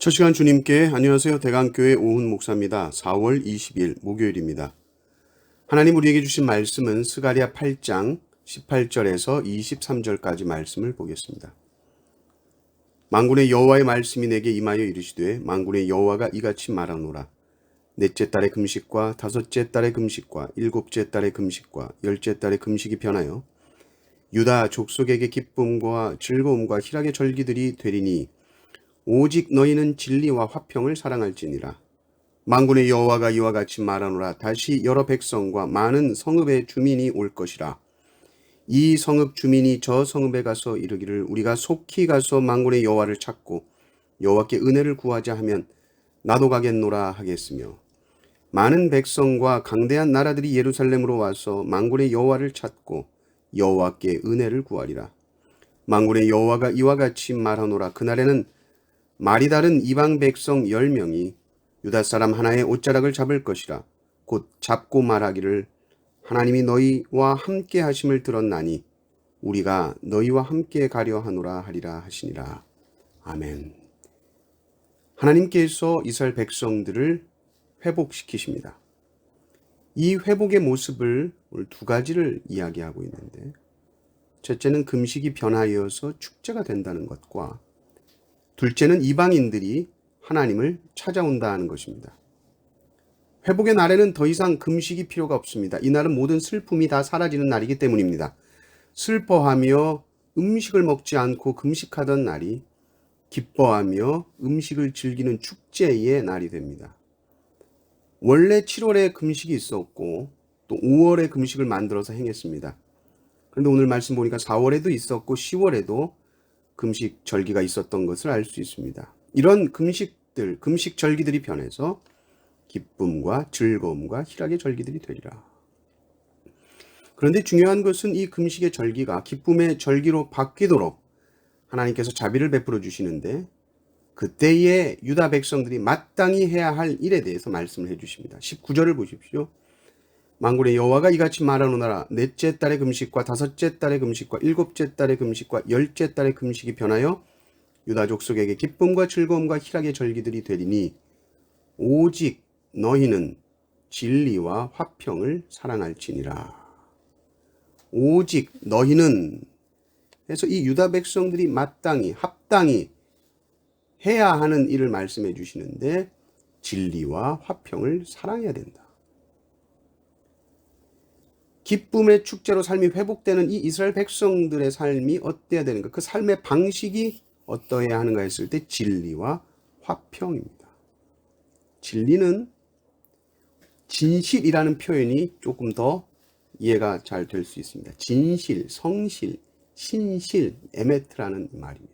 첫 시간 주님께 안녕하세요. 대강교회 오훈 목사입니다. 4월 20일 목요일입니다. 하나님 우리에게 주신 말씀은 스가랴 8장 18절에서 23절까지 말씀을 보겠습니다. 만군의 여호와의 말씀이 내게 임하여 이르시되 만군의 여호와가 이같이 말하노라. 넷째 달의 금식과 다섯째 달의 금식과 일곱째 달의 금식과 열째 달의 금식이 변하여 유다 족속에게 기쁨과 즐거움과 희락의 절기들이 되리니 오직 너희는 진리와 화평을 사랑할지니라. 만군의 여호와가 이와 같이 말하노라. 다시 여러 백성과 많은 성읍의 주민이 올 것이라. 이 성읍 주민이 저 성읍에 가서 이르기를 우리가 속히 가서 만군의 여호와를 찾고 여호와께 은혜를 구하자 하면 나도 가겠노라 하겠으며 많은 백성과 강대한 나라들이 예루살렘으로 와서 만군의 여호와를 찾고 여호와께 은혜를 구하리라. 만군의 여호와가 이와 같이 말하노라. 그날에는 말이 다른 이방 백성 10명이 유다 사람 하나의 옷자락을 잡을 것이라. 곧 잡고 말하기를 하나님이 너희와 함께 하심을 들었나니 우리가 너희와 함께 가려 하노라 하리라 하시니라. 아멘. 하나님께서 이스라엘 백성들을 회복시키십니다. 이 회복의 모습을 오늘 두 가지를 이야기하고 있는데, 첫째는 금식이 변화이어서 축제가 된다는 것과 둘째는 이방인들이 하나님을 찾아온다는 것입니다. 회복의 날에는 더 이상 금식이 필요가 없습니다. 이날은 모든 슬픔이 다 사라지는 날이기 때문입니다. 슬퍼하며 음식을 먹지 않고 금식하던 날이 기뻐하며 음식을 즐기는 축제의 날이 됩니다. 원래 7월에 금식이 있었고 또 5월에 금식을 만들어서 행했습니다. 그런데 오늘 말씀 보니까 4월에도 있었고 10월에도 금식 절기가 있었던 것을 알 수 있습니다. 이런 금식들, 금식 절기들이 변해서 기쁨과 즐거움과 희락의 절기들이 되리라. 그런데 중요한 것은 이 금식의 절기가 기쁨의 절기로 바뀌도록 하나님께서 자비를 베풀어 주시는데, 그때의 유다 백성들이 마땅히 해야 할 일에 대해서 말씀을 해주십니다. 19절을 보십시오. 만군의 여호와가 이같이 말하노라. 넷째 달의 금식과 다섯째 달의 금식과 일곱째 달의 금식과 열째 달의 금식이 변하여 유다 족속에게 기쁨과 즐거움과 희락의 절기들이 되리니 오직 너희는 진리와 화평을 사랑할지니라. 오직 너희는 해서 이 유다 백성들이 마땅히 합당히 해야 하는 일을 말씀해 주시는데, 진리와 화평을 사랑해야 된다. 기쁨의 축제로 삶이 회복되는 이 이스라엘 백성들의 삶이 어때야 되는가? 그 삶의 방식이 어떠해야 하는가 했을 때 진리와 화평입니다. 진리는 진실이라는 표현이 조금 더 이해가 잘 될 수 있습니다. 진실, 성실, 신실, 에메트라는 말입니다.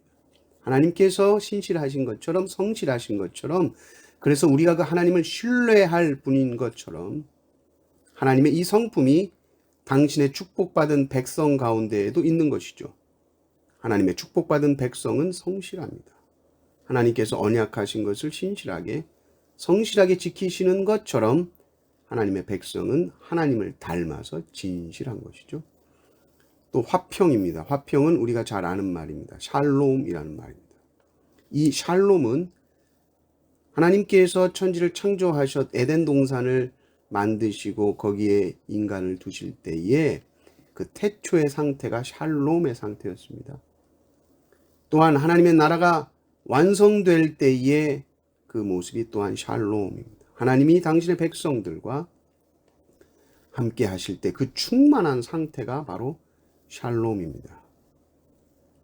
하나님께서 신실하신 것처럼 성실하신 것처럼, 그래서 우리가 그 하나님을 신뢰할 분인 것처럼 하나님의 이 성품이 당신의 축복받은 백성 가운데에도 있는 것이죠. 하나님의 축복받은 백성은 성실합니다. 하나님께서 언약하신 것을 신실하게 성실하게 지키시는 것처럼 하나님의 백성은 하나님을 닮아서 진실한 것이죠. 또 화평입니다. 화평은 우리가 잘 아는 말입니다. 샬롬이라는 말입니다. 이 샬롬은 하나님께서 천지를 창조하셨 에덴 동산을 만드시고 거기에 인간을 두실 때에 그 태초의 상태가 샬롬의 상태였습니다. 또한 하나님의 나라가 완성될 때에 그 모습이 또한 샬롬입니다. 하나님이 당신의 백성들과 함께 하실 때 그 충만한 상태가 바로 샬롬입니다.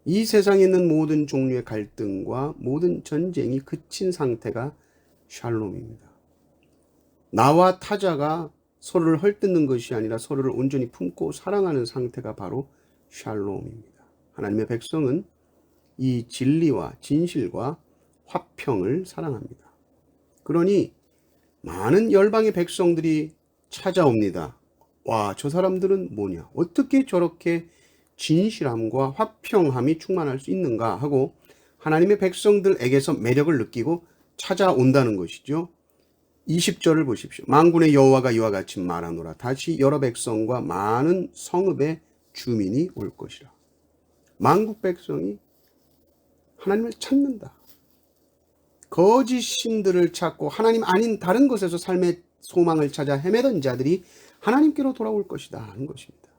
이 세상에 있는 모든 종류의 갈등과 모든 전쟁이 그친 상태가 샬롬입니다. 나와 타자가 서로를 헐뜯는 것이 아니라 서로를 온전히 품고 사랑하는 상태가 바로 샬롬입니다. 하나님의 백성은 이 진리와 진실과 화평을 사랑합니다. 그러니 많은 열방의 백성들이 찾아옵니다. 와, 저 사람들은 뭐냐? 어떻게 저렇게 진실함과 화평함이 충만할 수 있는가 하고 하나님의 백성들에게서 매력을 느끼고 찾아온다는 것이죠. 20절을 보십시오. 만군의 여호와가 이와 같이 말하노라. 다시 여러 백성과 많은 성읍의 주민이 올 것이라. 만국 백성이 하나님을 찾는다. 거짓 신들을 찾고 하나님 아닌 다른 곳에서 삶의 소망을 찾아 헤매던 자들이 하나님께로 돌아올 것이다 하는 것입니다.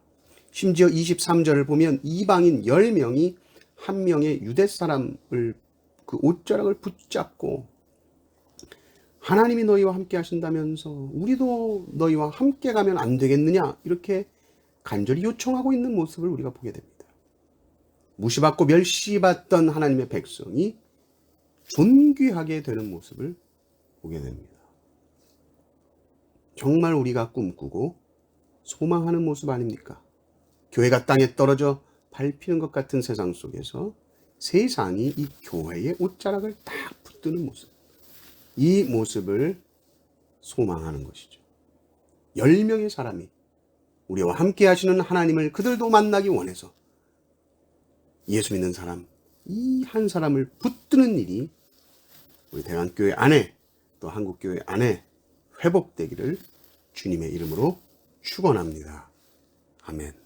심지어 23절을 보면 이방인 10명이 한 명의 유대 사람을 그 옷자락을 붙잡고 하나님이 너희와 함께 하신다면서 우리도 너희와 함께 가면 안 되겠느냐 이렇게 간절히 요청하고 있는 모습을 우리가 보게 됩니다. 무시받고 멸시받던 하나님의 백성이 존귀하게 되는 모습을 보게 됩니다. 정말 우리가 꿈꾸고 소망하는 모습 아닙니까? 교회가 땅에 떨어져 밟히는 것 같은 세상 속에서 세상이 이 교회의 옷자락을 딱 붙드는 모습, 이 모습을 소망하는 것이죠. 10명의 사람이 우리와 함께 하시는 하나님을 그들도 만나기 원해서 예수 믿는 사람, 이 한 사람을 붙드는 일이 우리 대한교회 안에 또 한국교회 안에 회복되기를 주님의 이름으로 축원합니다. 아멘.